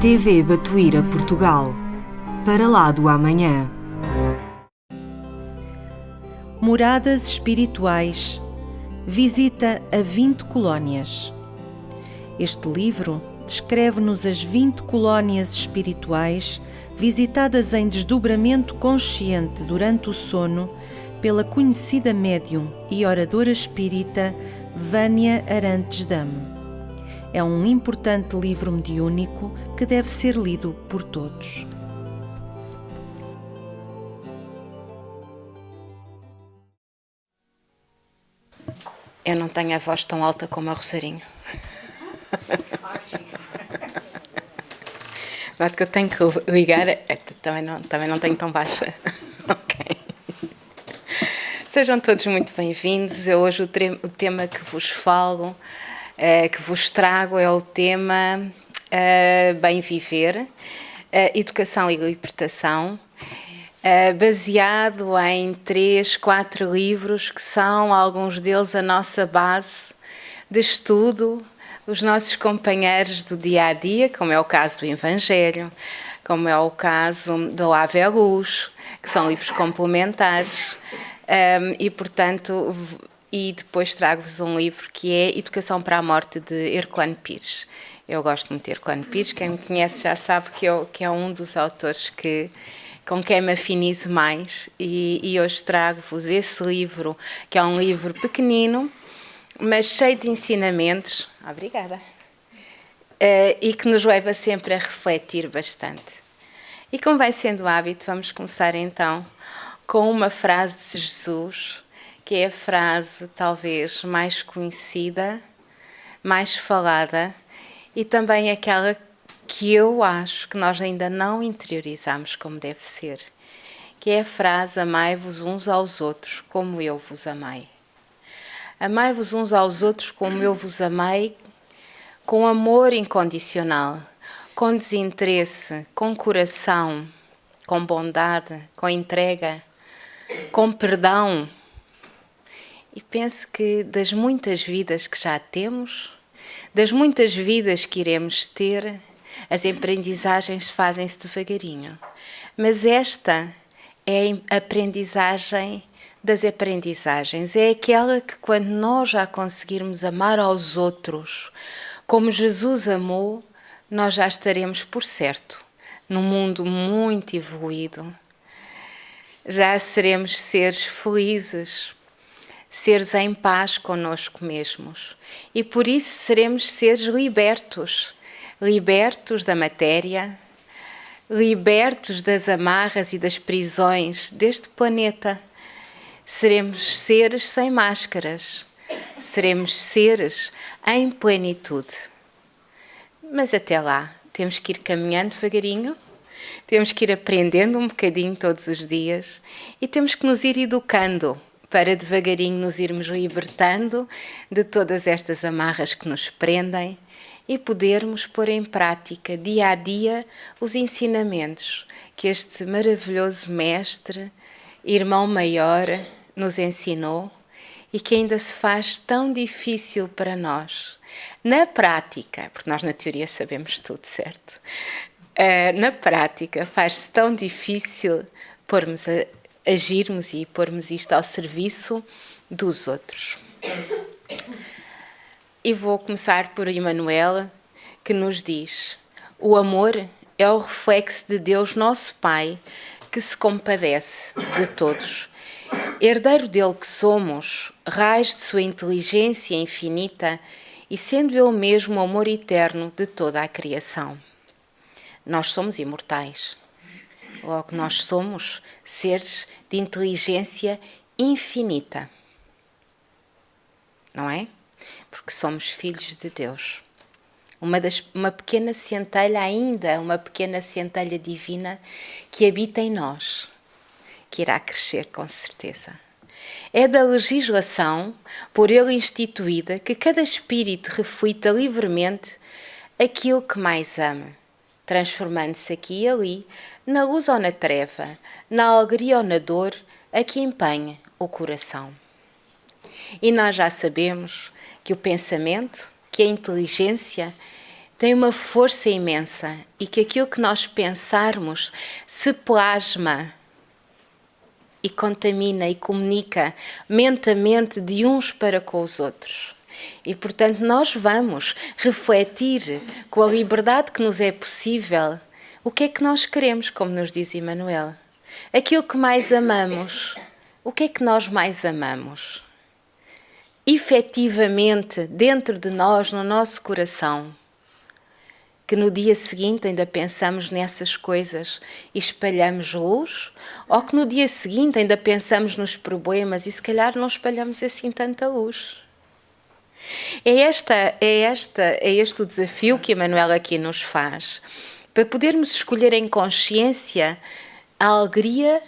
TV Batuíra Portugal. Para lá do amanhã. Moradas espirituais. Visita a 20 colónias. Este livro descreve-nos as 20 colónias espirituais visitadas em desdobramento consciente durante o sono pela conhecida médium e oradora espírita Vânia Arantes Dame. É um importante livro mediúnico que deve ser lido por todos. Eu não tenho a voz tão alta como a Rosarinho. Mas que eu tenho que ligar. Também não tenho tão baixa. Ok. Sejam todos muito bem-vindos. Hoje o tema que vos falo, que vos trago, é o tema Bem Viver, Educação e Libertação, baseado em 3, 4 livros que são, alguns deles, a nossa base de estudo, os nossos companheiros do dia-a-dia, como é o caso do Evangelho, como é o caso do Ave à Luz, que são livros complementares, e, portanto, e depois trago-vos um livro que é Educação para a Morte, de Herculano Pires. Eu gosto muito de Herculano Pires, quem me conhece já sabe que é um dos autores com quem me afinizo mais, e hoje trago-vos esse livro, que é um livro pequenino, mas cheio de ensinamentos, obrigada, e que nos leva sempre a refletir bastante. E como vai sendo hábito, vamos começar então com uma frase de Jesus, que é a frase talvez mais conhecida, mais falada, e também aquela que eu acho que nós ainda não interiorizamos como deve ser, que é a frase: amai-vos uns aos outros como eu vos amei. Amai-vos uns aos outros como eu vos amei, com amor incondicional, com desinteresse, com coração, com bondade, com entrega, com perdão. E penso que das muitas vidas que já temos, das muitas vidas que iremos ter, as aprendizagens fazem-se devagarinho. Mas esta é a aprendizagem das aprendizagens. É aquela que, quando nós já conseguirmos amar aos outros como Jesus amou, nós já estaremos, por certo, num mundo muito evoluído. Já seremos seres felizes, seres em paz connosco mesmos. E por isso seremos seres libertos. Libertos da matéria, libertos das amarras e das prisões deste planeta. Seremos seres sem máscaras, seremos seres em plenitude. Mas até lá temos que ir caminhando devagarinho, temos que ir aprendendo um bocadinho todos os dias e temos que nos ir educando para devagarinho nos irmos libertando de todas estas amarras que nos prendem e podermos pôr em prática dia a dia os ensinamentos que este maravilhoso mestre, irmão maior, nos ensinou e que ainda se faz tão difícil para nós. Na prática, porque nós na teoria sabemos tudo, certo? Na prática faz-se tão difícil agirmos e pormos isto ao serviço dos outros. E vou começar por Emmanuel, que nos diz: o amor é o reflexo de Deus nosso Pai, que se compadece de todos. Herdeiro dele que somos, raiz de sua inteligência infinita, e sendo ele mesmo o amor eterno de toda a criação. Nós somos imortais. Logo, nós somos seres de inteligência infinita. Não é? Porque somos filhos de Deus. Uma pequena centelha ainda, uma pequena centelha divina que habita em nós, que irá crescer com certeza. É da legislação, por ele instituída, que cada espírito reflita livremente aquilo que mais ama, transformando-se aqui e ali, na luz ou na treva, na alegria ou na dor, a que empenha o coração. E nós já sabemos que o pensamento, que a inteligência, tem uma força imensa e que aquilo que nós pensarmos se plasma e contamina e comunica mentalmente de uns para com os outros. E, portanto, nós vamos refletir com a liberdade que nos é possível o que é que nós queremos, como nos diz Emmanuel. Aquilo que mais amamos. O que é que nós mais amamos? Efetivamente, dentro de nós, no nosso coração, que no dia seguinte ainda pensamos nessas coisas e espalhamos luz, ou que no dia seguinte ainda pensamos nos problemas e se calhar não espalhamos assim tanta luz. É este o desafio que Emmanuel aqui nos faz, para podermos escolher em consciência a alegria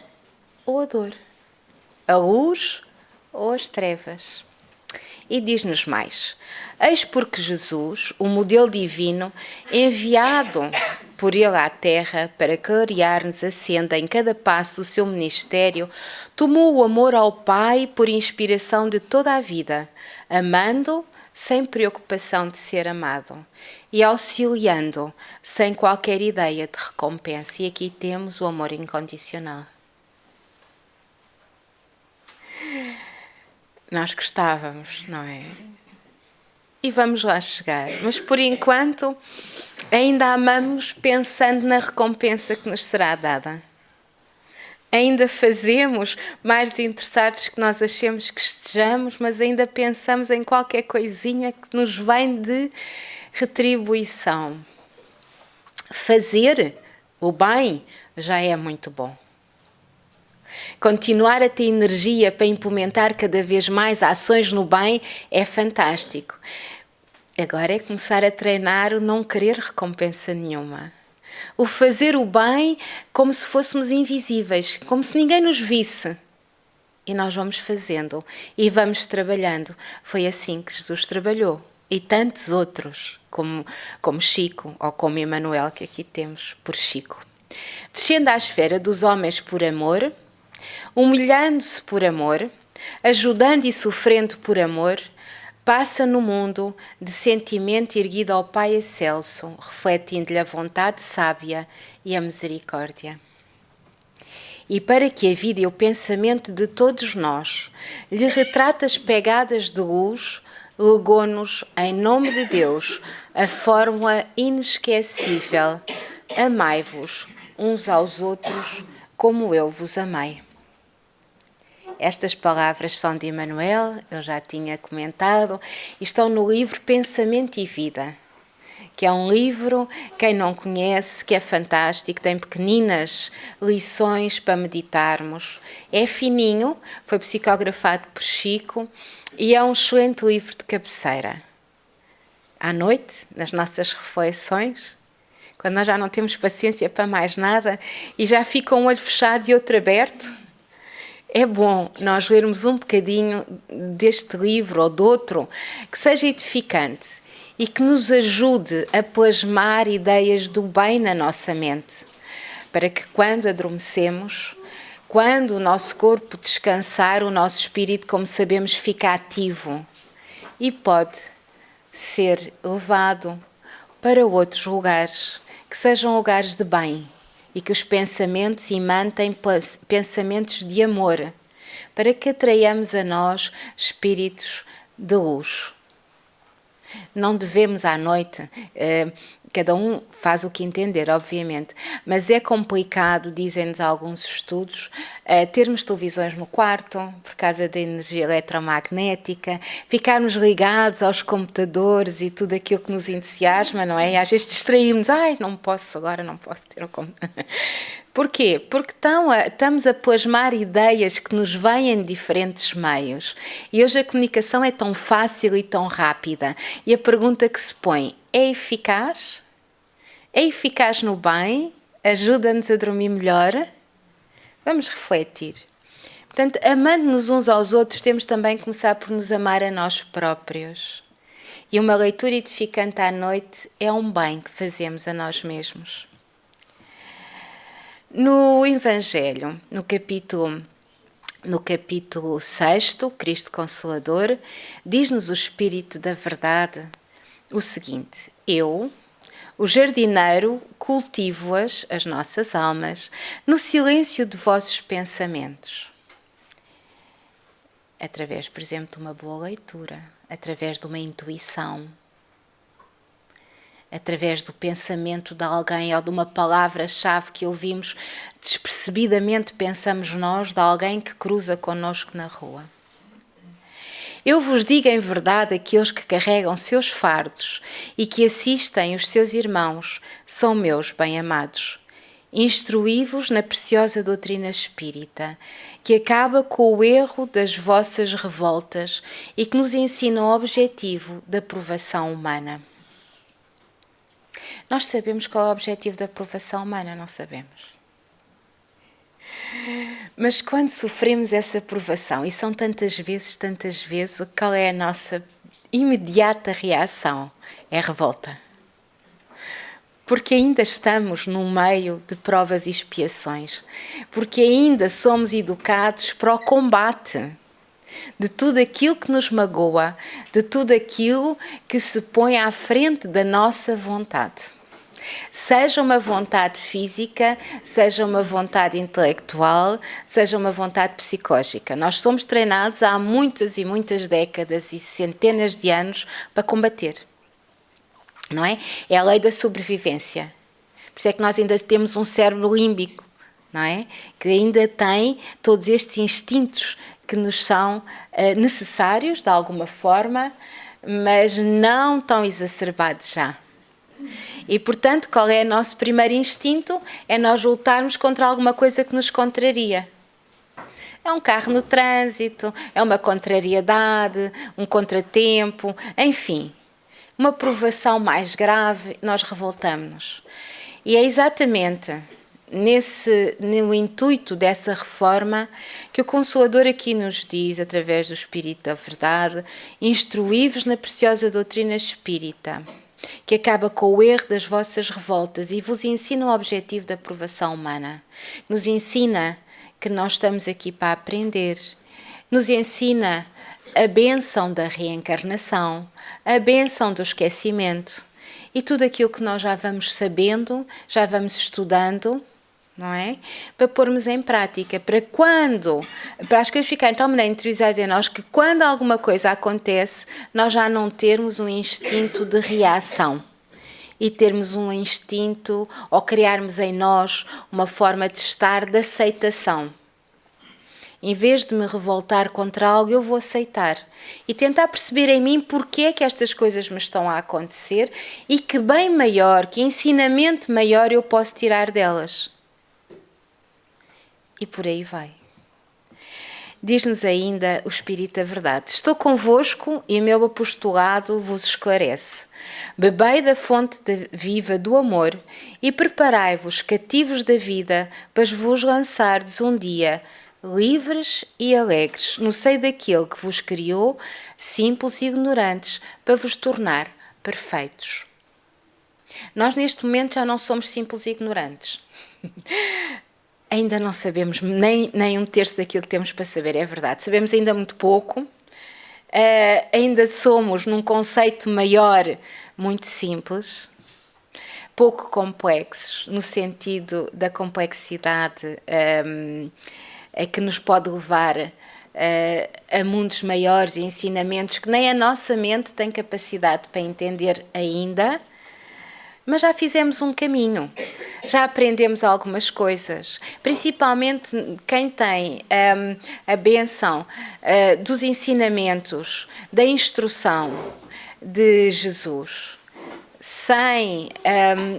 ou a dor, a luz ou as trevas. E diz-nos mais: eis porque Jesus, o modelo divino, enviado por ele à Terra para clarear-nos a senda em cada passo do seu ministério, tomou o amor ao Pai por inspiração de toda a vida, amando sem preocupação de ser amado e auxiliando sem qualquer ideia de recompensa. E aqui temos o amor incondicional. Nós gostávamos, não é? E vamos lá chegar. Mas, por enquanto, ainda amamos pensando na recompensa que nos será dada. Ainda fazemos mais interessados que nós achemos que estejamos, mas ainda pensamos em qualquer coisinha que nos vem de retribuição. Fazer o bem já é muito bom. Continuar a ter energia para implementar cada vez mais ações no bem é fantástico. Agora é começar a treinar o não querer recompensa nenhuma. O fazer o bem como se fôssemos invisíveis, como se ninguém nos visse. E nós vamos fazendo e vamos trabalhando. Foi assim que Jesus trabalhou. E tantos outros, como Chico ou como Emmanuel, que aqui temos por Chico. Descendo à esfera dos homens por amor, humilhando-se por amor, ajudando e sofrendo por amor, passa no mundo de sentimento erguido ao Pai excelso, refletindo-lhe a vontade sábia e a misericórdia. E para que a vida e o pensamento de todos nós lhe retrate as pegadas de luz, legou-nos, em nome de Deus, a fórmula inesquecível: amai-vos uns aos outros como eu vos amei. Estas palavras são de Emmanuel, eu já tinha comentado, e estão no livro Pensamento e Vida, que é um livro, quem não conhece, que é fantástico, tem pequeninas lições para meditarmos. É fininho, foi psicografado por Chico e é um excelente livro de cabeceira. À noite, nas nossas reflexões, quando nós já não temos paciência para mais nada e já fica um olho fechado e outro aberto, é bom nós lermos um bocadinho deste livro ou de outro que seja edificante e que nos ajude a plasmar ideias do bem na nossa mente, para que quando adormecemos, quando o nosso corpo descansar, o nosso espírito, como sabemos, fica ativo e pode ser levado para outros lugares, que sejam lugares de bem, e que os pensamentos emantem pensamentos de amor, para que atraiamos a nós espíritos de luz. Não devemos à noite, cada um faz o que entender, obviamente, mas é complicado, dizem-nos alguns estudos, termos televisões no quarto, por causa da energia eletromagnética, ficarmos ligados aos computadores e tudo aquilo que nos entusiasma, não é? E às vezes distraímos, não posso ter um computador. Porquê? Porque estamos a plasmar ideias que nos vêm de diferentes meios. E hoje a comunicação é tão fácil e tão rápida. E a pergunta que se põe, é eficaz? É eficaz no bem? Ajuda-nos a dormir melhor? Vamos refletir. Portanto, amando-nos uns aos outros, temos também que começar por nos amar a nós próprios. E uma leitura edificante à noite é um bem que fazemos a nós mesmos. No Evangelho, no capítulo 6, Cristo Consolador, diz-nos o Espírito da Verdade o seguinte: eu, O jardineiro cultivo-as, as nossas almas, no silêncio de vossos pensamentos. Através, por exemplo, de uma boa leitura, através de uma intuição, através do pensamento de alguém ou de uma palavra-chave que ouvimos despercebidamente, pensamos nós, de alguém que cruza connosco na rua. Eu vos digo em verdade, aqueles que carregam seus fardos e que assistem os seus irmãos são meus bem-amados. Instruí-vos na preciosa doutrina espírita, que acaba com o erro das vossas revoltas e que nos ensina o objetivo da aprovação humana. Nós sabemos qual é o objetivo da aprovação humana, não sabemos? Mas quando sofremos essa aprovação, e são tantas vezes, qual é a nossa imediata reação? É a revolta. Porque ainda estamos no meio de provas e expiações. Porque ainda somos educados para o combate de tudo aquilo que nos magoa, de tudo aquilo que se põe à frente da nossa vontade. Seja uma vontade física, seja uma vontade intelectual, seja uma vontade psicológica. Nós somos treinados há muitas e muitas décadas e centenas de anos para combater. Não é? É a lei da sobrevivência. Por isso é que nós ainda temos um cérebro límbico, não é? Que ainda tem todos estes instintos que nos são necessários, de alguma forma, mas não tão exacerbados já. E, portanto, qual é o nosso primeiro instinto? É nós lutarmos contra alguma coisa que nos contraria. É um carro no trânsito, é uma contrariedade, um contratempo, enfim. Uma provação mais grave, nós revoltamos-nos. E é exatamente no intuito dessa reforma que o Consolador aqui nos diz, através do Espírito da Verdade, instruí-vos na preciosa doutrina espírita, que acaba com o erro das vossas revoltas e vos ensina o objetivo da aprovação humana. Nos ensina que nós estamos aqui para aprender. Nos ensina a bênção da reencarnação, a bênção do esquecimento e tudo aquilo que nós já vamos sabendo, já vamos estudando, não é? Para pormos em prática, para as coisas ficarem tão bem interiorizadas em nós que quando alguma coisa acontece, nós já não termos um instinto de reação e termos um instinto ou criarmos em nós uma forma de estar de aceitação. Em vez de me revoltar contra algo, eu vou aceitar e tentar perceber em mim porque é que estas coisas me estão a acontecer e que bem maior, que ensinamento maior eu posso tirar delas. E por aí vai. Diz-nos ainda o Espírito da Verdade: estou convosco e o meu apostolado vos esclarece. Bebei da fonte viva do amor e preparai-vos cativos da vida para vos lançardes um dia livres e alegres no seio daquele que vos criou, simples e ignorantes, para vos tornar perfeitos. Nós neste momento já não somos simples e ignorantes. Ainda não sabemos nem um terço daquilo que temos para saber, é verdade. Sabemos ainda muito pouco. Ainda somos num conceito maior, muito simples, pouco complexos, no sentido da complexidade que nos pode levar a mundos maiores e ensinamentos que nem a nossa mente tem capacidade para entender ainda, mas já fizemos um caminho, já aprendemos algumas coisas, principalmente quem tem a bênção dos ensinamentos, da instrução de Jesus, sem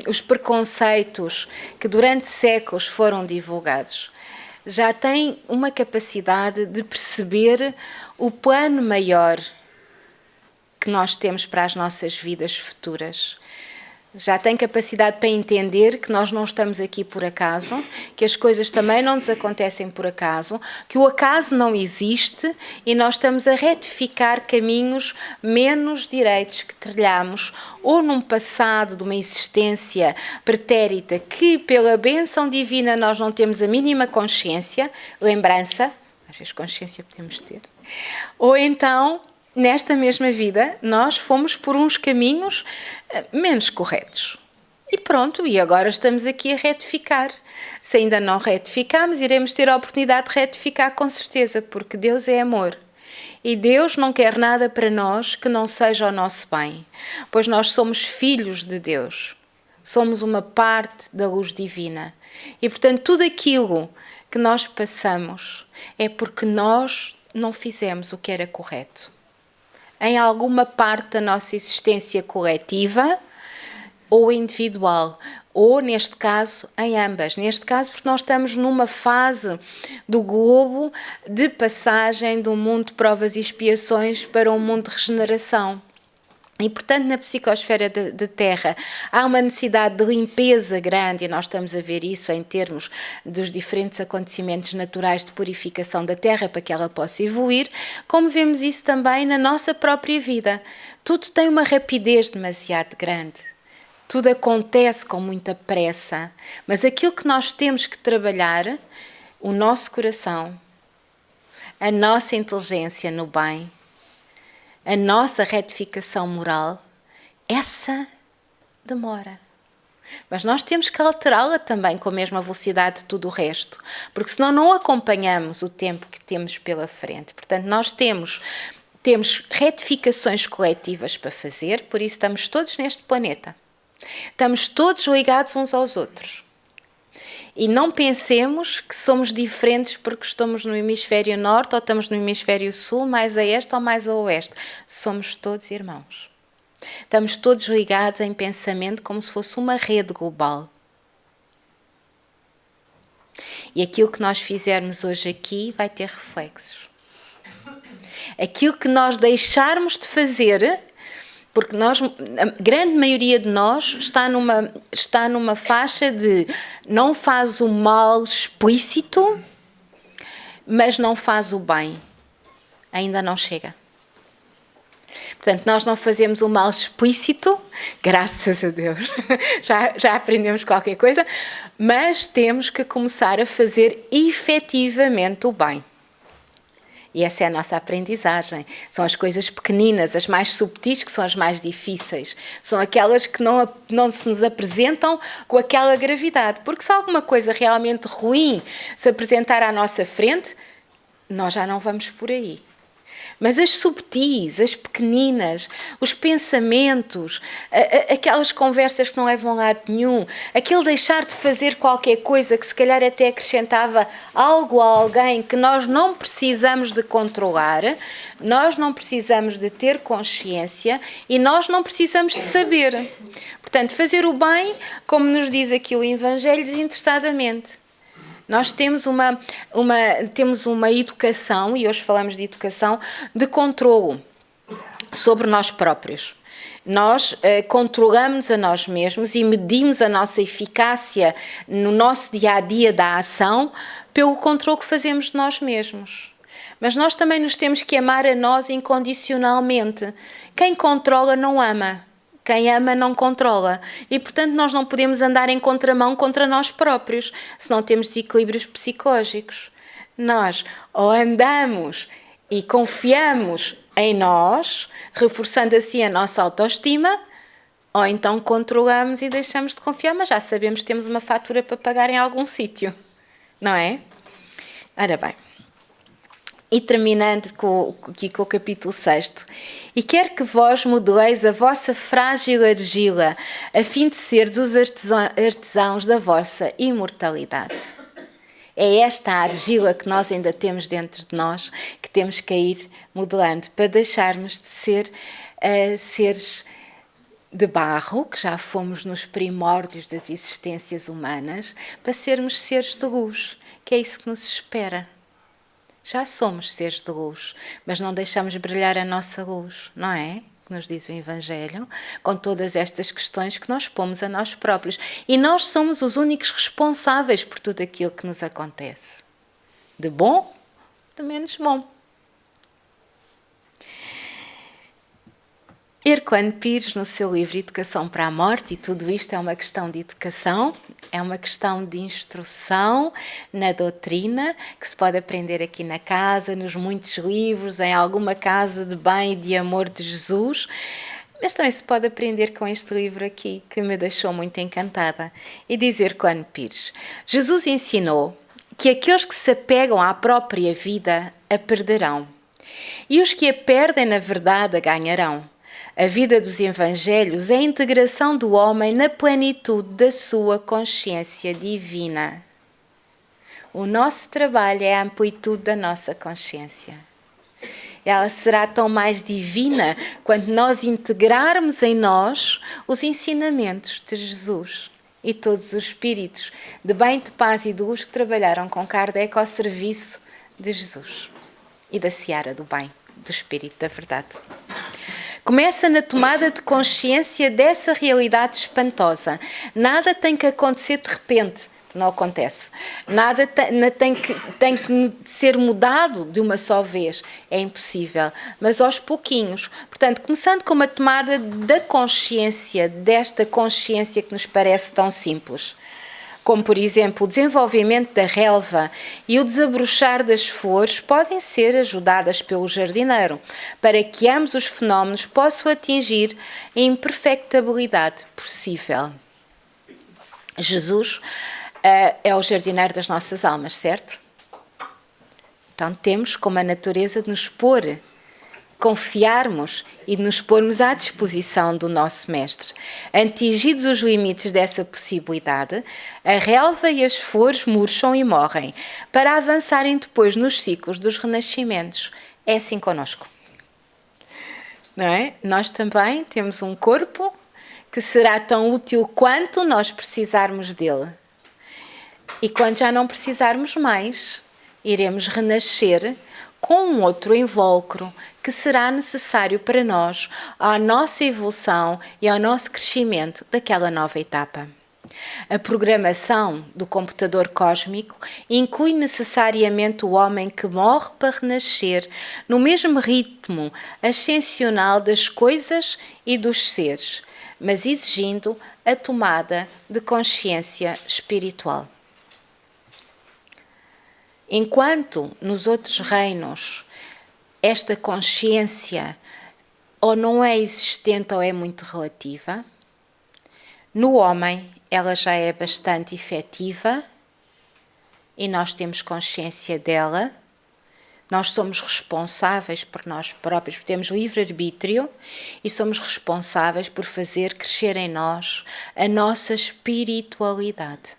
os preconceitos que durante séculos foram divulgados. Já tem uma capacidade de perceber o plano maior que nós temos para as nossas vidas futuras. Já tem capacidade para entender que nós não estamos aqui por acaso, que as coisas também não nos acontecem por acaso, que o acaso não existe e nós estamos a retificar caminhos menos direitos que trilhamos ou num passado de uma existência pretérita que, pela bênção divina, nós não temos a mínima consciência, lembrança, às vezes consciência podemos ter, ou então, nesta mesma vida, nós fomos por uns caminhos menos corretos. E pronto, e agora estamos aqui a retificar. Se ainda não retificamos, iremos ter a oportunidade de retificar com certeza, porque Deus é amor. E Deus não quer nada para nós que não seja o nosso bem, pois nós somos filhos de Deus. Somos uma parte da luz divina. E, portanto, tudo aquilo que nós passamos é porque nós não fizemos o que era correto. Em alguma parte da nossa existência coletiva ou individual, ou, neste caso, em ambas. Neste caso, porque nós estamos numa fase do globo de passagem do mundo de provas e expiações para um mundo de regeneração. E, portanto, na psicosfera da Terra há uma necessidade de limpeza grande, e nós estamos a ver isso em termos dos diferentes acontecimentos naturais de purificação da Terra para que ela possa evoluir, como vemos isso também na nossa própria vida. Tudo tem uma rapidez demasiado grande. Tudo acontece com muita pressa, mas aquilo que nós temos que trabalhar, o nosso coração, a nossa inteligência no bem, a nossa retificação moral, essa demora. Mas nós temos que alterá-la também com a mesma velocidade de tudo o resto, porque senão não acompanhamos o tempo que temos pela frente. Portanto, nós temos retificações coletivas para fazer, por isso estamos todos neste planeta. Estamos todos ligados uns aos outros. E não pensemos que somos diferentes porque estamos no hemisfério norte ou estamos no hemisfério sul, mais a este ou mais a oeste. Somos todos irmãos. Estamos todos ligados em pensamento como se fosse uma rede global. E aquilo que nós fizermos hoje aqui vai ter reflexos. Aquilo que nós deixarmos de fazer, porque a grande maioria de nós está numa faixa de não faz o mal explícito, mas não faz o bem. Ainda não chega. Portanto, nós não fazemos o mal explícito, graças a Deus, já aprendemos qualquer coisa, mas temos que começar a fazer efetivamente o bem. E essa é a nossa aprendizagem. São as coisas pequeninas, as mais subtis, que são as mais difíceis. São aquelas que não se nos apresentam com aquela gravidade. Porque se alguma coisa realmente ruim se apresentar à nossa frente, nós já não vamos por aí. Mas as subtis, as pequeninas, os pensamentos, aquelas conversas que não levam a lado nenhum, aquele deixar de fazer qualquer coisa que se calhar até acrescentava algo a alguém que nós não precisamos de controlar, nós não precisamos de ter consciência e nós não precisamos de saber. Portanto, fazer o bem, como nos diz aqui o Evangelho, desinteressadamente. Nós temos uma educação, e hoje falamos de educação, de controlo sobre nós próprios. Nós controlamos a nós mesmos e medimos a nossa eficácia no nosso dia-a-dia da ação pelo controle que fazemos de nós mesmos. Mas nós também nos temos que amar a nós incondicionalmente. Quem controla não ama. Quem ama não controla. E, portanto, nós não podemos andar em contramão contra nós próprios, se não temos desequilíbrios psicológicos. Nós ou andamos e confiamos em nós, reforçando assim a nossa autoestima, ou então controlamos e deixamos de confiar, mas já sabemos que temos uma fatura para pagar em algum sítio. Não é? Ora bem. E terminando aqui com o capítulo 6. E quer que vós modeleis a vossa frágil argila, a fim de seres os artesãos da vossa imortalidade. É esta a argila que nós ainda temos dentro de nós, que temos que ir modelando, para deixarmos de ser seres de barro, que já fomos nos primórdios das existências humanas, para sermos seres de luz, que é isso que nos espera. Já somos seres de luz, mas não deixamos brilhar a nossa luz, não é? Que nos diz o Evangelho, com todas estas questões que nós pomos a nós próprios. E nós somos os únicos responsáveis por tudo aquilo que nos acontece. De bom, de menos bom. Erquano Pires, no seu livro Educação para a Morte, e tudo isto é uma questão de educação, é uma questão de instrução na doutrina, que se pode aprender aqui na casa, nos muitos livros, em alguma casa de bem e de amor de Jesus. Mas também se pode aprender com este livro aqui, que me deixou muito encantada. E dizer com Anne Pires: Jesus ensinou que aqueles que se apegam à própria vida a perderão, e os que a perdem na verdade a ganharão. A vida dos Evangelhos é a integração do homem na plenitude da sua consciência divina. O nosso trabalho é a amplitude da nossa consciência. Ela será tão mais divina quando nós integrarmos em nós os ensinamentos de Jesus e todos os espíritos de bem, de paz e de luz que trabalharam com Kardec ao serviço de Jesus e da seara do bem, do Espírito da Verdade. Começa na tomada de consciência dessa realidade espantosa. Nada tem que acontecer de repente, não acontece. Nada tem que ser mudado de uma só vez, é impossível, mas aos pouquinhos. Portanto, começando com uma tomada da consciência, desta consciência que nos parece tão simples. Como, por exemplo, o desenvolvimento da relva e o desabrochar das flores podem ser ajudadas pelo jardineiro, para que ambos os fenómenos possam atingir a imperfectibilidade possível. Jesus é o jardineiro das nossas almas, certo? Então temos como a natureza de nos pôr, confiarmos e de nos pormos à disposição do nosso Mestre. Atingidos os limites dessa possibilidade, a relva e as flores murcham e morrem, para avançarem depois nos ciclos dos renascimentos. É assim connosco. Não é? Nós também temos um corpo que será tão útil quanto nós precisarmos dele. E quando já não precisarmos mais, iremos renascer com um outro invólucro que será necessário para nós, à nossa evolução e ao nosso crescimento daquela nova etapa. A programação do computador cósmico inclui necessariamente o homem que morre para renascer no mesmo ritmo ascensional das coisas e dos seres, mas exigindo a tomada de consciência espiritual. Enquanto nos outros reinos esta consciência ou não é existente ou é muito relativa, no homem ela já é bastante efetiva e nós temos consciência dela. Nós somos responsáveis por nós próprios, temos livre-arbítrio e somos responsáveis por fazer crescer em nós a nossa espiritualidade.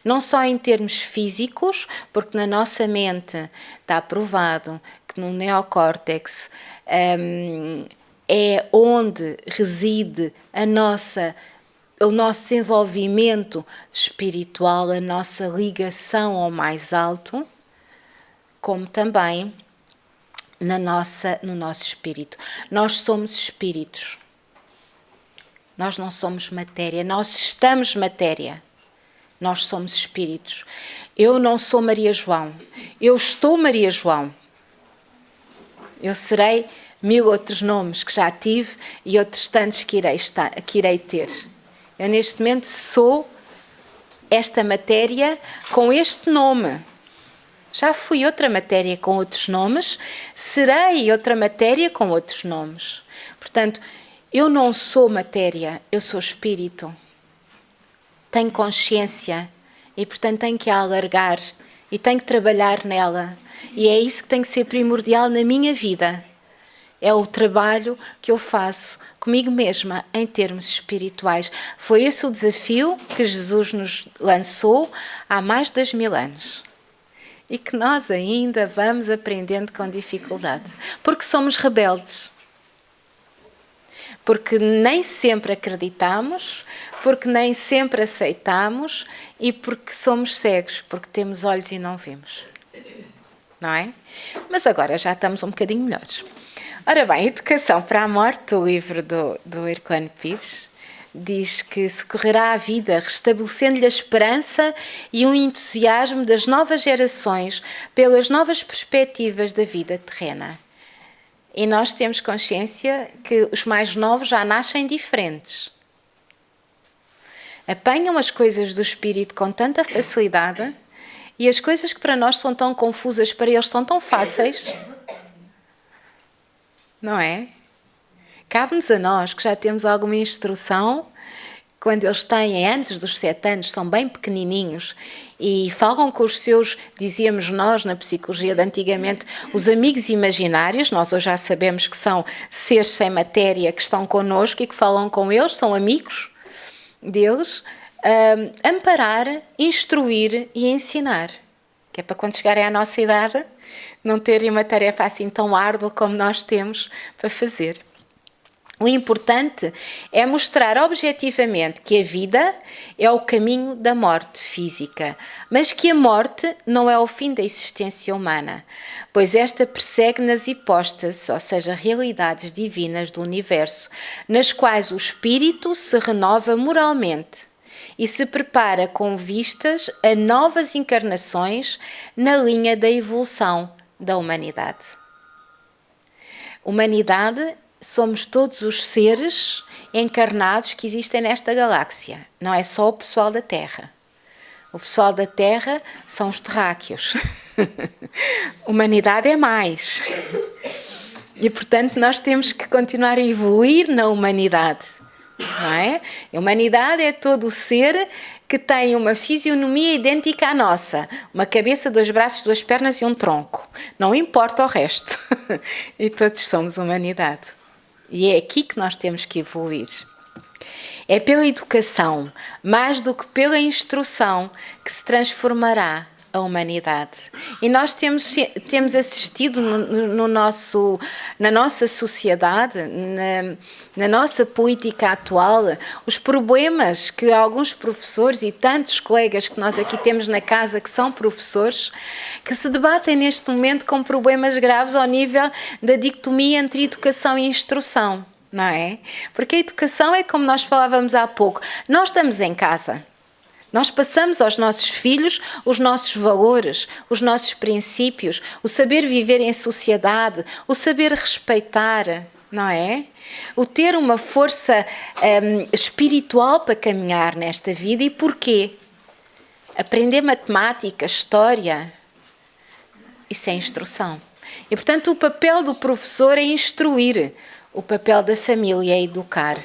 Não só em termos físicos, porque na nossa mente está provado que no neocórtex é onde reside o nosso desenvolvimento espiritual, a nossa ligação ao mais alto, como também no nosso espírito. Nós somos espíritos. Nós não somos matéria, nós estamos matéria. Nós somos espíritos. Eu não sou Maria João. Eu estou Maria João. Eu serei 1000 outros nomes que já tive e outros tantos que irei ter. Eu neste momento sou esta matéria com este nome. Já fui outra matéria com outros nomes, serei outra matéria com outros nomes. Portanto, eu não sou matéria, eu sou espírito. Tenho consciência e, portanto, tenho que a alargar e tenho que trabalhar nela. E é isso que tem que ser primordial na minha vida. É o trabalho que eu faço comigo mesma em termos espirituais. Foi esse o desafio que Jesus nos lançou há mais de 2000 anos. E que nós ainda vamos aprendendo com dificuldade. Porque somos rebeldes. Porque nem sempre acreditamos, porque nem sempre aceitamos e porque somos cegos, porque temos olhos e não vemos. Não é? Mas agora já estamos um bocadinho melhores. Ora bem, Educação para a Morte, o livro do Herculano Pires, diz que se correrá a vida restabelecendo-lhe a esperança e um entusiasmo das novas gerações pelas novas perspectivas da vida terrena. E nós temos consciência que os mais novos já nascem diferentes. Apanham as coisas do espírito com tanta facilidade e as coisas que para nós são tão confusas, para eles são tão fáceis. Não é? Cabe-nos a nós, que já temos alguma instrução, quando eles têm, antes dos 7 anos, são bem pequenininhos e falam com os seus, dizíamos nós na psicologia de antigamente, os amigos imaginários. Nós hoje já sabemos que são seres sem matéria que estão connosco e que falam com eles, são amigos deles, amparar, instruir e ensinar, que é para quando chegarem à nossa idade não terem uma tarefa assim tão árdua como nós temos para fazer. O importante é mostrar objetivamente que a vida é o caminho da morte física, mas que a morte não é o fim da existência humana, pois esta persegue nas hipóstases, ou seja, realidades divinas do universo, nas quais o espírito se renova moralmente e se prepara com vistas a novas encarnações na linha da evolução da humanidade. Humanidade somos todos os seres encarnados que existem nesta galáxia. Não é só o pessoal da Terra. O pessoal da Terra são os terráqueos. Humanidade é mais. E, portanto, nós temos que continuar a evoluir na humanidade. Não é? A humanidade é todo o ser que tem uma fisionomia idêntica à nossa. Uma cabeça, 2 braços, 2 pernas e um tronco. Não importa o resto. E todos somos humanidade. E é aqui que nós temos que evoluir. É pela educação, mais do que pela instrução, que se transformará a humanidade. E nós temos assistido na nossa sociedade, na nossa política atual, os problemas que alguns professores e tantos colegas que nós aqui temos na casa que são professores, que se debatem neste momento com problemas graves ao nível da dicotomia entre educação e instrução, não é? Porque a educação é como nós falávamos há pouco, nós estamos em casa. Nós passamos aos nossos filhos os nossos valores, os nossos princípios, o saber viver em sociedade, o saber respeitar, não é? O ter uma força espiritual para caminhar nesta vida. E porquê? Aprender matemática, história, isso é instrução. E, portanto, o papel do professor é instruir, o papel da família é educar.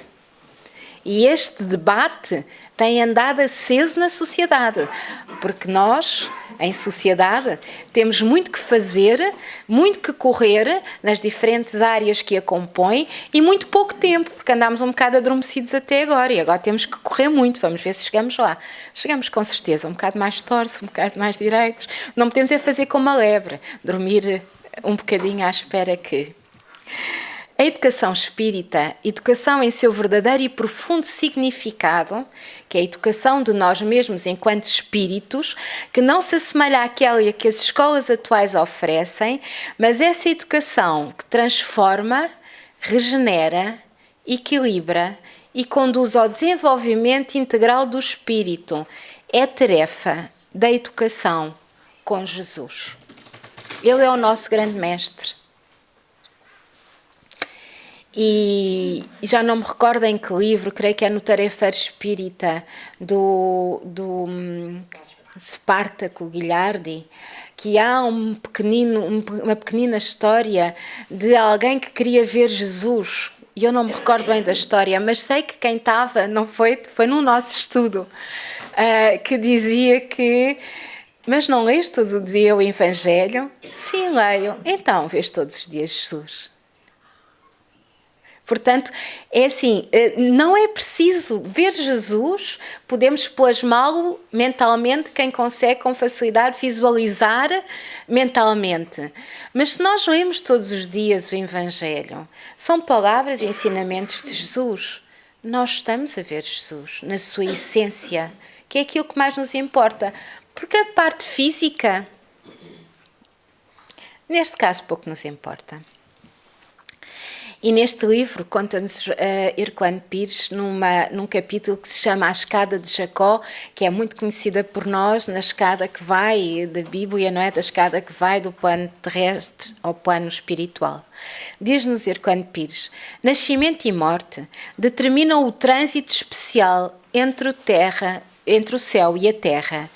E este debate tem andado aceso na sociedade, porque nós, em sociedade, temos muito que fazer, muito que correr nas diferentes áreas que a compõem e muito pouco tempo, porque andámos um bocado adormecidos até agora e agora temos que correr muito. Vamos ver se chegamos lá. Chegamos com certeza, um bocado mais tortos, um bocado mais direitos. Não podemos é fazer como a lebre, dormir um bocadinho à espera que... A educação espírita, educação em seu verdadeiro e profundo significado, que é a educação de nós mesmos enquanto espíritos, que não se assemelha àquela que as escolas atuais oferecem, mas essa educação que transforma, regenera, equilibra e conduz ao desenvolvimento integral do espírito. É tarefa da educação com Jesus. Ele é o nosso grande mestre. E já não me recordo em que livro, creio que é no Tarefeiro Espírita do Spartaco Guilhardi, que há uma pequenina história de alguém que queria ver Jesus. E eu não me recordo bem da história, mas sei que quem estava, não foi no nosso estudo, que dizia que... Mas não lês todos os dias o Evangelho? Sim, leio. Então, vês todos os dias Jesus. Portanto, é assim, não é preciso ver Jesus, podemos plasmá-lo mentalmente, quem consegue com facilidade visualizar mentalmente. Mas se nós lemos todos os dias o Evangelho, são palavras e ensinamentos de Jesus. Nós estamos a ver Jesus na sua essência, que é aquilo que mais nos importa. Porque a parte física, neste caso, pouco nos importa. E neste livro conta-nos Irquand Pires num capítulo que se chama A Escada de Jacó, que é muito conhecida por nós, na escada que vai da Bíblia, não é? Da escada que vai do plano terrestre ao plano espiritual. Diz-nos Irquand Pires: nascimento e morte determinam o trânsito especial entre o céu e a terra.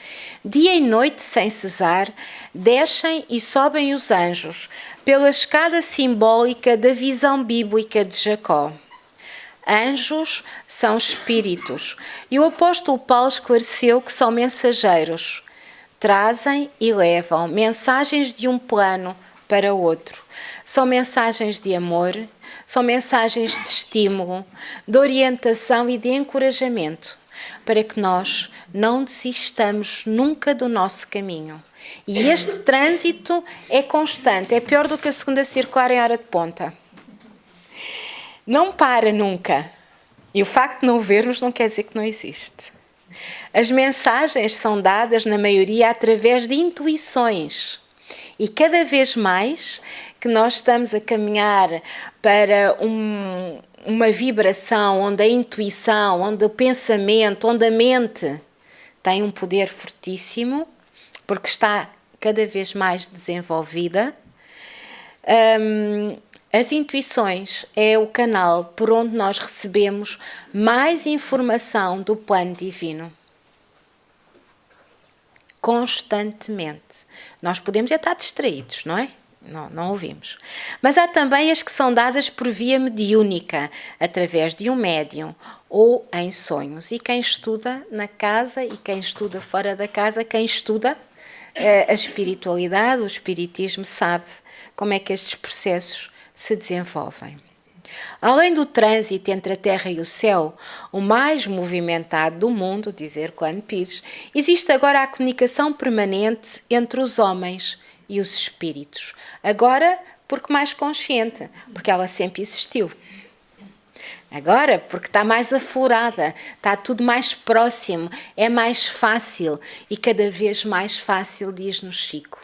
Dia e noite, sem cesar, descem e sobem os anjos pela escada simbólica da visão bíblica de Jacó. Anjos são espíritos. E o apóstolo Paulo esclareceu que são mensageiros. Trazem e levam mensagens de um plano para outro. São mensagens de amor, são mensagens de estímulo, de orientação e de encorajamento, para que nós não desistamos nunca do nosso caminho. E este trânsito é constante, é pior do que a segunda circular em hora de ponta. Não para nunca. E o facto de não vermos não quer dizer que não existe. As mensagens são dadas, na maioria, através de intuições. E cada vez mais que nós estamos a caminhar para uma vibração onde a intuição, onde o pensamento, onde a mente tem um poder fortíssimo, porque está cada vez mais desenvolvida, as intuições é o canal por onde nós recebemos mais informação do plano divino. Constantemente. Nós podemos já estar distraídos, não é? Não ouvimos. Mas há também as que são dadas por via mediúnica, através de um médium ou em sonhos. E quem estuda na casa e quem estuda fora da casa, quem estuda a espiritualidade, o espiritismo, sabe como é que estes processos se desenvolvem. Além do trânsito entre a Terra e o céu, o mais movimentado do mundo, diz Herculano Pires, existe agora a comunicação permanente entre os homens e os espíritos. Agora, porque mais consciente, porque ela sempre existiu. Agora, porque está mais aflorada, está tudo mais próximo, é mais fácil e cada vez mais fácil, diz-nos Chico.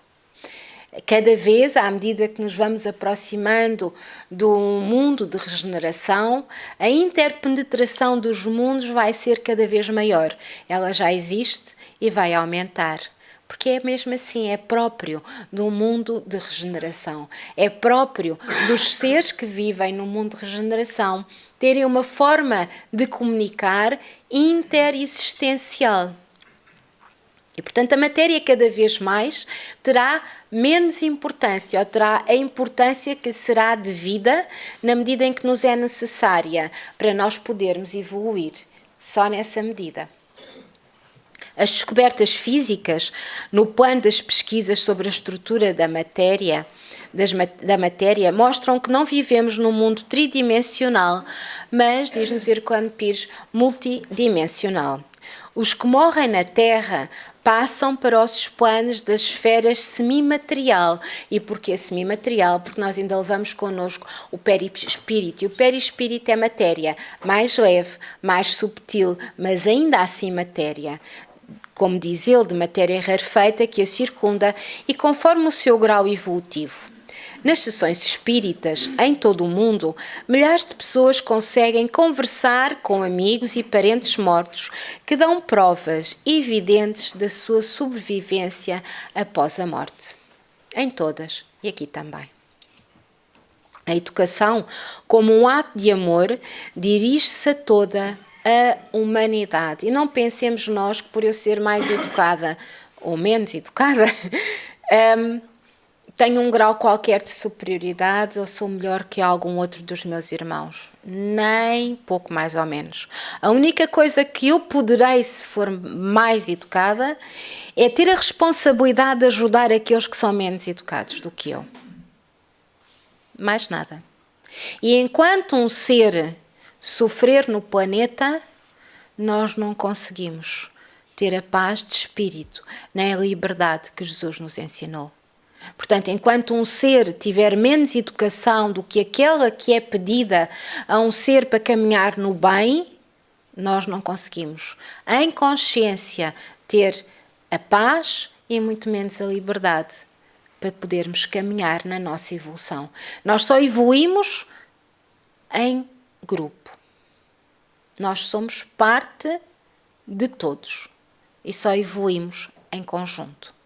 Cada vez, à medida que nos vamos aproximando do mundo de regeneração, a interpenetração dos mundos vai ser cada vez maior. Ela já existe e vai aumentar. Porque é mesmo assim, é próprio do mundo de regeneração. É próprio dos seres que vivem no mundo de regeneração terem uma forma de comunicar interexistencial. E, portanto, a matéria cada vez mais terá menos importância, ou terá a importância que lhe será devida na medida em que nos é necessária para nós podermos evoluir, só nessa medida. As descobertas físicas, no plano das pesquisas sobre a estrutura da matéria, mostram que não vivemos num mundo tridimensional, mas, diz-nos Herculano Pires, multidimensional. Os que morrem na Terra passam para os planos das esferas semimaterial. E porquê semimaterial? Porque nós ainda levamos connosco o perispírito. E o perispírito é matéria mais leve, mais subtil, mas ainda assim matéria. Como diz ele, de matéria rarefeita que a circunda e conforme o seu grau evolutivo. Nas sessões espíritas, em todo o mundo, milhares de pessoas conseguem conversar com amigos e parentes mortos que dão provas evidentes da sua sobrevivência após a morte. Em todas, e aqui também. A educação, como um ato de amor, dirige-se a toda a humanidade. E não pensemos nós que por eu ser mais educada ou menos educada, tenho um grau qualquer de superioridade ou sou melhor que algum outro dos meus irmãos. Nem pouco mais ou menos. A única coisa que eu poderei, se for mais educada, é ter a responsabilidade de ajudar aqueles que são menos educados do que eu. Mais nada. E enquanto um ser sofrer no planeta, nós não conseguimos ter a paz de espírito, nem a liberdade que Jesus nos ensinou. Portanto, enquanto um ser tiver menos educação do que aquela que é pedida a um ser para caminhar no bem, nós não conseguimos, em consciência, ter a paz e muito menos a liberdade para podermos caminhar na nossa evolução. Nós só evoluímos em grupo. Nós somos parte de todos e só evoluímos em conjunto.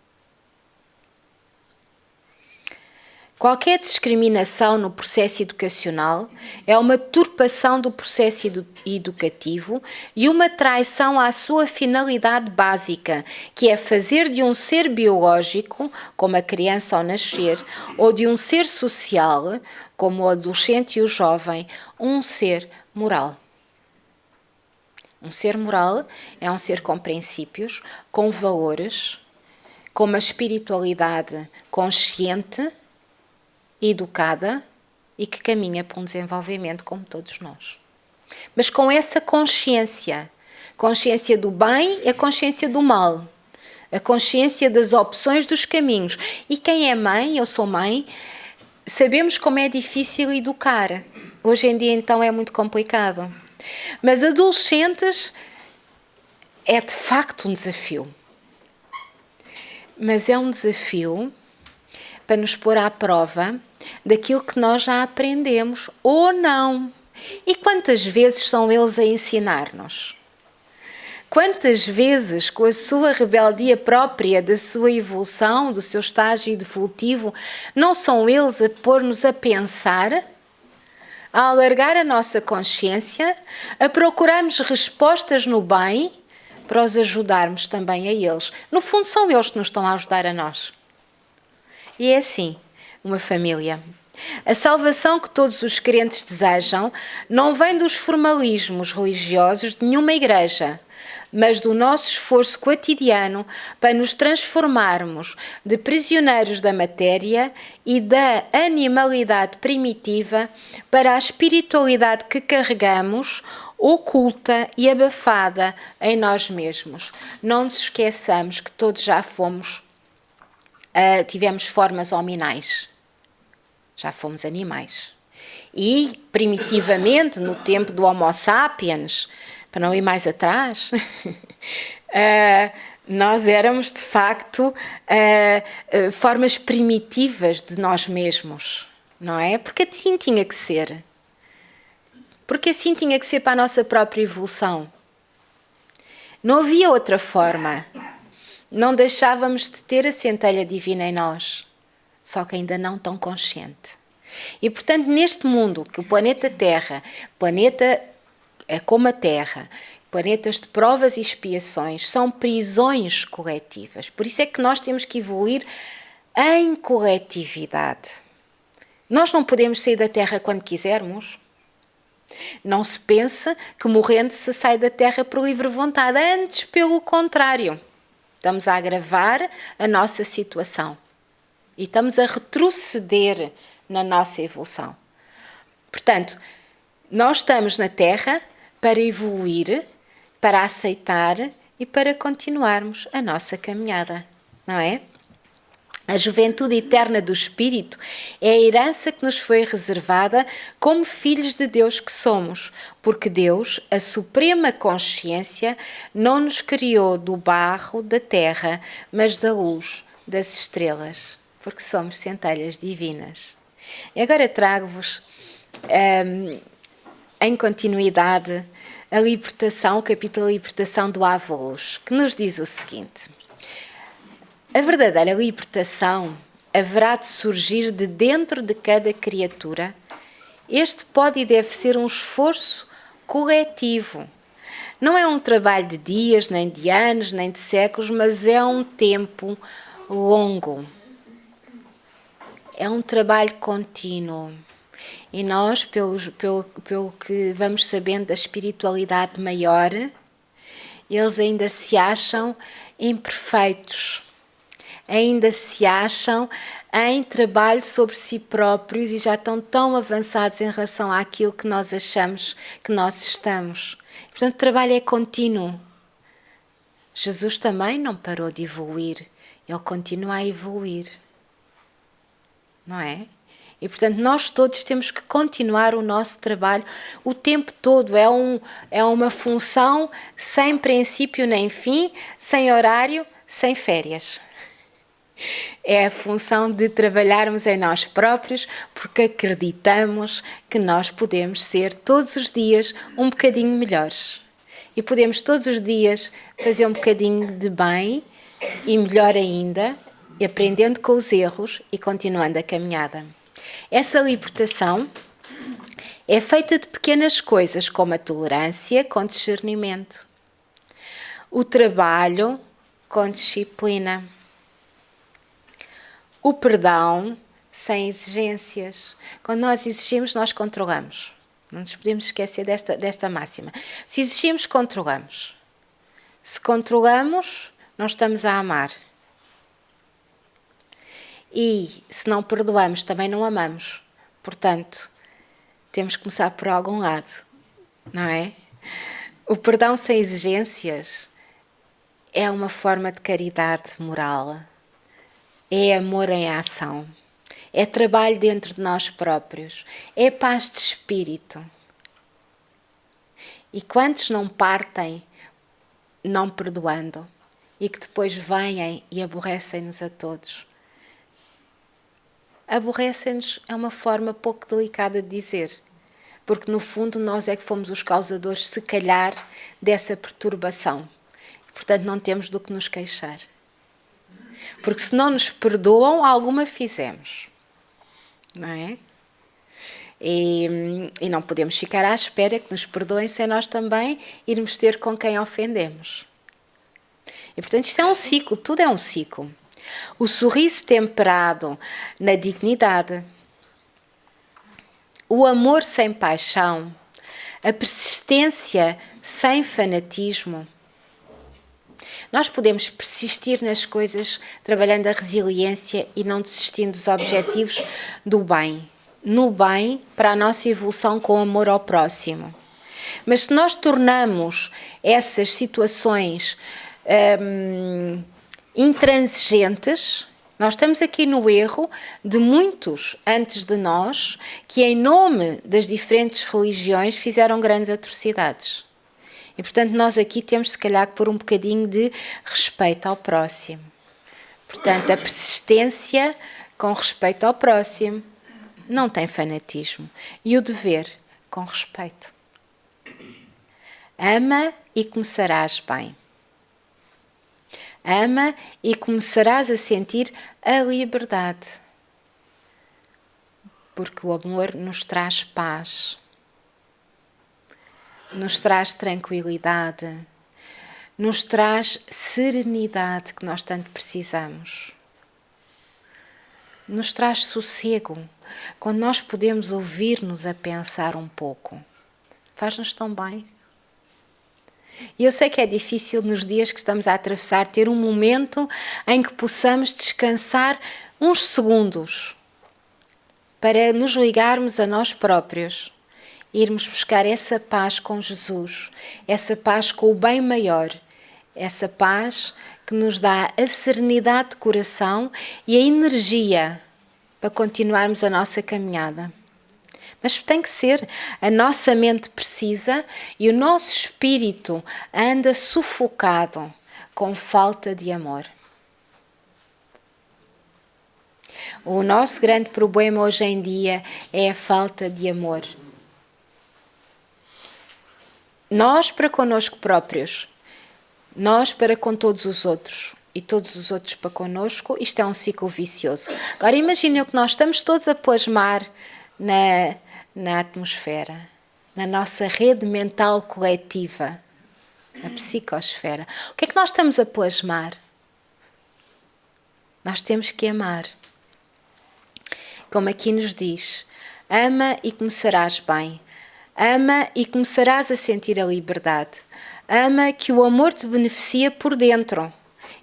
Qualquer discriminação no processo educacional é uma turpação do processo educativo e uma traição à sua finalidade básica, que é fazer de um ser biológico, como a criança ao nascer, ou de um ser social, como o adolescente e o jovem, um ser moral. Um ser moral é um ser com princípios, com valores, com uma espiritualidade consciente, educada e que caminha para um desenvolvimento como todos nós. Mas com essa consciência do bem e a consciência do mal, a consciência das opções dos caminhos. E quem é mãe, eu sou mãe, sabemos como é difícil educar. Hoje em dia, então, é muito complicado. Mas adolescentes é de facto um desafio. Mas é um desafio para nos pôr à prova daquilo que nós já aprendemos ou não. E quantas vezes são eles a ensinar-nos? Quantas vezes, com a sua rebeldia própria, da sua evolução, do seu estágio evolutivo, não são eles a pôr-nos a pensar, a alargar a nossa consciência, a procurarmos respostas no bem, para os ajudarmos também a eles. No fundo, são eles que nos estão a ajudar a nós. E é assim, uma família. A salvação que todos os crentes desejam não vem dos formalismos religiosos de nenhuma igreja, mas do nosso esforço quotidiano para nos transformarmos de prisioneiros da matéria e da animalidade primitiva para a espiritualidade que carregamos, oculta e abafada em nós mesmos. Não nos esqueçamos que todos já tivemos formas hominais, já fomos animais. E, primitivamente, no tempo do Homo sapiens, para não ir mais atrás, nós éramos, de facto, formas primitivas de nós mesmos, não é? Porque assim tinha que ser. Porque assim tinha que ser para a nossa própria evolução. Não havia outra forma. Não deixávamos de ter a centelha divina em nós, só que ainda não tão consciente. E, portanto, neste mundo, que o planeta Terra, planeta é como a Terra, planetas de provas e expiações, são prisões coletivas. Por isso é que nós temos que evoluir em coletividade. Nós não podemos sair da Terra quando quisermos. Não se pensa que morrendo se sai da Terra por livre vontade. Antes, pelo contrário. Estamos a agravar a nossa situação. E estamos a retroceder na nossa evolução. Portanto, nós estamos na Terra para evoluir, para aceitar e para continuarmos a nossa caminhada, não é? A juventude eterna do Espírito é a herança que nos foi reservada como filhos de Deus que somos, porque Deus, a suprema consciência, não nos criou do barro da terra, mas da luz das estrelas, porque somos centelhas divinas. E agora trago-vos, em continuidade, a libertação, o capítulo da libertação do Avo-Luz, que nos diz o seguinte: a verdadeira libertação haverá de surgir de dentro de cada criatura. Este pode e deve ser um esforço coletivo. Não é um trabalho de dias, nem de anos, nem de séculos, mas é um tempo longo. É um trabalho contínuo. E nós, pelo que vamos sabendo da espiritualidade maior, eles ainda se acham imperfeitos. Ainda se acham em trabalho sobre si próprios e já estão tão avançados em relação àquilo que nós achamos que nós estamos. Portanto, o trabalho é contínuo. Jesus também não parou de evoluir. Ele continua a evoluir. Não é? E, portanto, nós todos temos que continuar o nosso trabalho o tempo todo. É uma função sem princípio nem fim, sem horário, sem férias. É a função de trabalharmos em nós próprios, porque acreditamos que nós podemos ser todos os dias um bocadinho melhores. E podemos todos os dias fazer um bocadinho de bem e melhor ainda, aprendendo com os erros e continuando a caminhada. Essa libertação é feita de pequenas coisas, como a tolerância com discernimento, o trabalho com disciplina, o perdão sem exigências. Quando nós exigimos, nós controlamos. Não nos podemos esquecer desta máxima. Se exigimos, controlamos. Se controlamos, não estamos a amar. E se não perdoamos, também não amamos. Portanto, temos que começar por algum lado, não é? O perdão sem exigências é uma forma de caridade moral. É amor em ação. É trabalho dentro de nós próprios. É paz de espírito. E quantos não partem não perdoando e que depois vêm e aborrecem-nos a todos? Aborrecem-nos é uma forma pouco delicada de dizer, porque no fundo nós é que fomos os causadores, se calhar, dessa perturbação. Portanto, não temos do que nos queixar. Porque se não nos perdoam, alguma fizemos. Não é? E não podemos ficar à espera que nos perdoem sem nós também irmos ter com quem ofendemos. E portanto isto é um ciclo, tudo é um ciclo. O sorriso temperado na dignidade, o amor sem paixão, a persistência sem fanatismo. Nós podemos persistir nas coisas trabalhando a resiliência e não desistindo dos objetivos do bem. No bem para a nossa evolução com amor ao próximo. Mas se nós tornamos essas situações intransigentes, nós estamos aqui no erro de muitos antes de nós que em nome das diferentes religiões fizeram grandes atrocidades. E portanto nós aqui temos se calhar que pôr um bocadinho de respeito ao próximo. Portanto a persistência com respeito ao próximo não tem fanatismo. E o dever com respeito. Ama e começarás bem. Ama e começarás a sentir a liberdade. Porque o amor nos traz paz. Nos traz tranquilidade. Nos traz serenidade que nós tanto precisamos. Nos traz sossego. Quando nós podemos ouvir-nos a pensar um pouco. Faz-nos tão bem. E eu sei que é difícil nos dias que estamos a atravessar ter um momento em que possamos descansar uns segundos para nos ligarmos a nós próprios, irmos buscar essa paz com Jesus, essa paz com o bem maior, essa paz que nos dá a serenidade de coração e a energia para continuarmos a nossa caminhada. Mas tem que ser, a nossa mente precisa e o nosso espírito anda sufocado com falta de amor. O nosso grande problema hoje em dia é a falta de amor. Nós para connosco próprios, nós para com todos os outros e todos os outros para connosco, isto é um ciclo vicioso. Agora imaginem que nós estamos todos a plasmar na atmosfera, na nossa rede mental coletiva, na psicosfera. O que é que nós estamos a plasmar? Nós temos que amar. Como aqui nos diz, ama e começarás bem. Ama e começarás a sentir a liberdade. Ama que o amor te beneficia por dentro,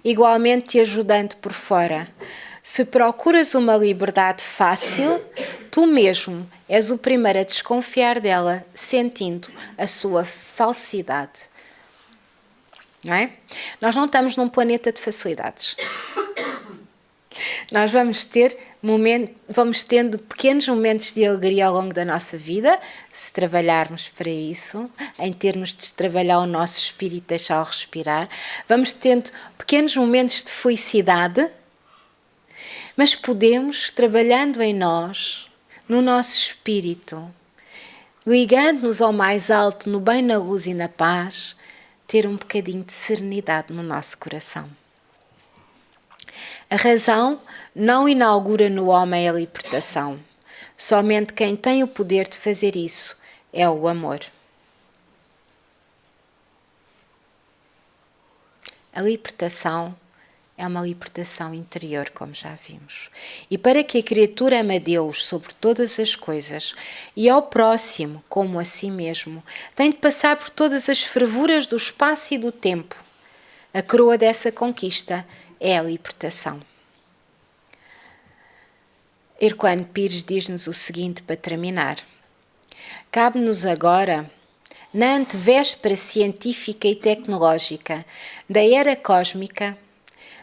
igualmente te ajudando por fora. Se procuras uma liberdade fácil, tu mesmo és o primeiro a desconfiar dela, sentindo a sua falsidade. Não é? Nós não estamos num planeta de facilidades. Nós vamos tendo pequenos momentos de alegria ao longo da nossa vida, se trabalharmos para isso, em termos de trabalhar o nosso espírito, deixá-lo respirar. Vamos tendo pequenos momentos de felicidade, mas podemos, trabalhando em nós, no nosso espírito, ligando-nos ao mais alto, no bem, na luz e na paz, ter um bocadinho de serenidade no nosso coração. A razão não inaugura no homem a libertação. Somente quem tem o poder de fazer isso é o amor. A libertação é uma libertação interior, como já vimos. E para que a criatura ame a Deus sobre todas as coisas e ao próximo como a si mesmo, tem de passar por todas as fervuras do espaço e do tempo. A coroa dessa conquista é a libertação. Herculano Pires diz-nos o seguinte para terminar. Cabe-nos agora, na antevéspera científica e tecnológica da era cósmica,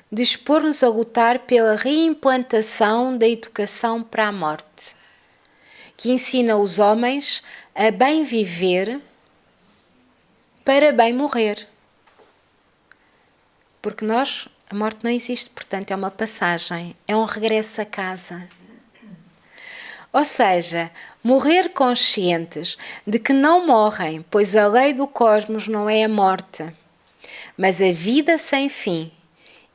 dispor-nos a lutar pela reimplantação da educação para a morte, que ensina os homens a bem viver para bem morrer. Porque a morte não existe, portanto é uma passagem, é um regresso a casa. Ou seja, morrer conscientes de que não morrem, pois a lei do cosmos não é a morte, mas a vida sem fim,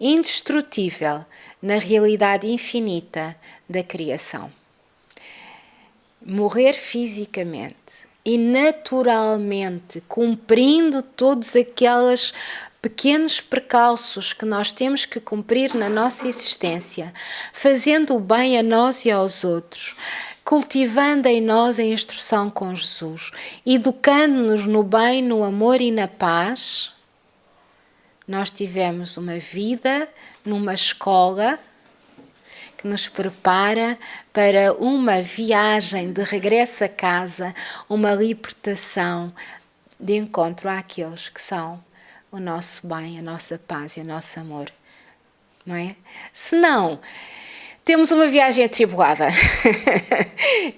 indestrutível na realidade infinita da criação. Morrer fisicamente e naturalmente, cumprindo todos aqueles pequenos precalços que nós temos que cumprir na nossa existência, fazendo o bem a nós e aos outros, cultivando em nós a instrução com Jesus, educando-nos no bem, no amor e na paz, nós tivemos uma vida numa escola que nos prepara para uma viagem de regresso a casa, uma libertação de encontro àqueles que são o nosso bem, a nossa paz e o nosso amor, não é? Se não, temos uma viagem atribulada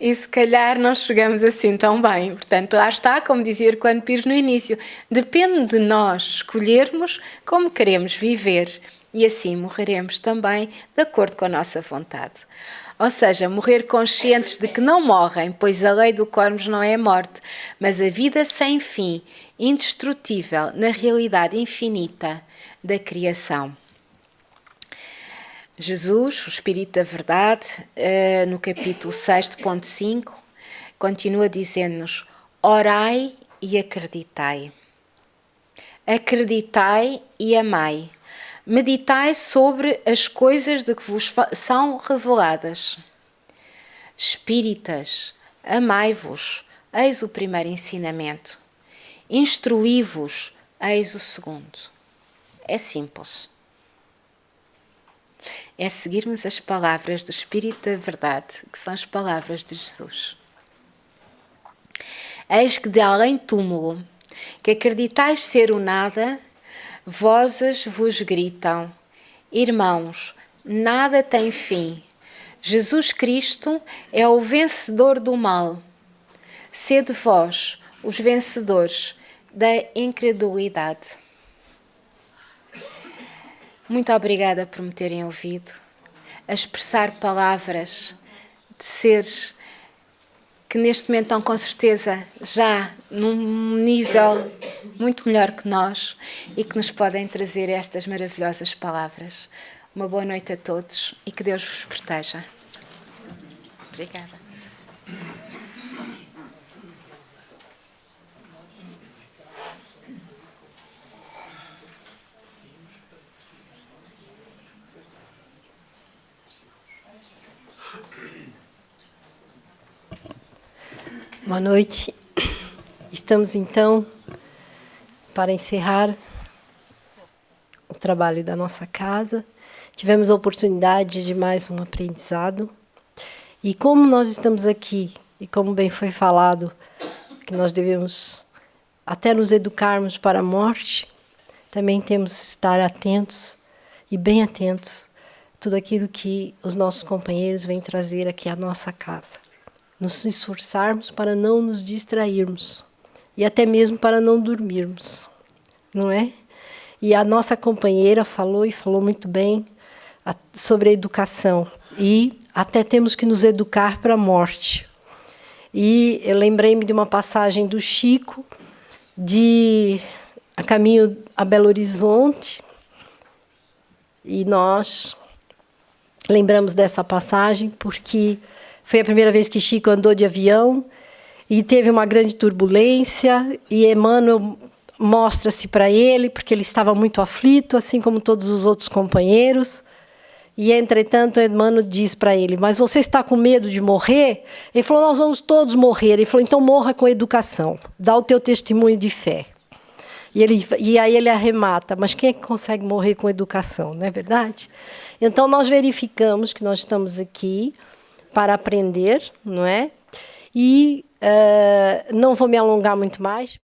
e se calhar não chegamos assim tão bem. Portanto, lá está, como dizia Herculano Pires no início, depende de nós escolhermos como queremos viver e assim morreremos também de acordo com a nossa vontade. Ou seja, morrer conscientes de que não morrem, pois a lei do cosmos não é a morte, mas a vida sem fim, indestrutível na realidade infinita da criação. Jesus, o Espírito da Verdade, no capítulo 6.5, continua dizendo-nos: orai e acreditai. Acreditai e amai. Meditai sobre as coisas de que vos são reveladas. Espíritas, amai-vos, eis o primeiro ensinamento. Instruí-vos, eis o segundo. É simples. É seguirmos as palavras do Espírito da Verdade, que são as palavras de Jesus. Eis que de além túmulo, que acreditais ser o nada, vozes vos gritam: irmãos, nada tem fim. Jesus Cristo é o vencedor do mal. Sede vós os vencedores da incredulidade. Muito obrigada por me terem ouvido, a expressar palavras de seres que neste momento estão com certeza já num nível muito melhor que nós e que nos podem trazer estas maravilhosas palavras. Uma boa noite a todos e que Deus vos proteja. Obrigada. Boa noite. Estamos então para encerrar o trabalho da nossa casa. Tivemos a oportunidade de mais um aprendizado. E como nós estamos aqui, e como bem foi falado, que nós devemos até nos educarmos para a morte, também temos que estar atentos e bem atentos a tudo aquilo que os nossos companheiros vêm trazer aqui à nossa casa. Nos esforçarmos para não nos distrairmos e até mesmo para não dormirmos, não é? E a nossa companheira falou, e falou muito bem, sobre a educação. E até temos que nos educar para a morte. E eu lembrei-me de uma passagem do Chico, a caminho a Belo Horizonte, e nós lembramos dessa passagem porque foi a primeira vez que Chico andou de avião e teve uma grande turbulência, e Emmanuel, mostra-se para ele, porque ele estava muito aflito, assim como todos os outros companheiros. E, entretanto, Emmanuel diz para ele, mas você está com medo de morrer? Ele falou, nós vamos todos morrer. Ele falou, então morra com educação, dá o teu testemunho de fé. E aí ele arremata, mas quem é que consegue morrer com educação, não é verdade? Então, nós verificamos que nós estamos aqui para aprender, não é? E não vou me alongar muito mais.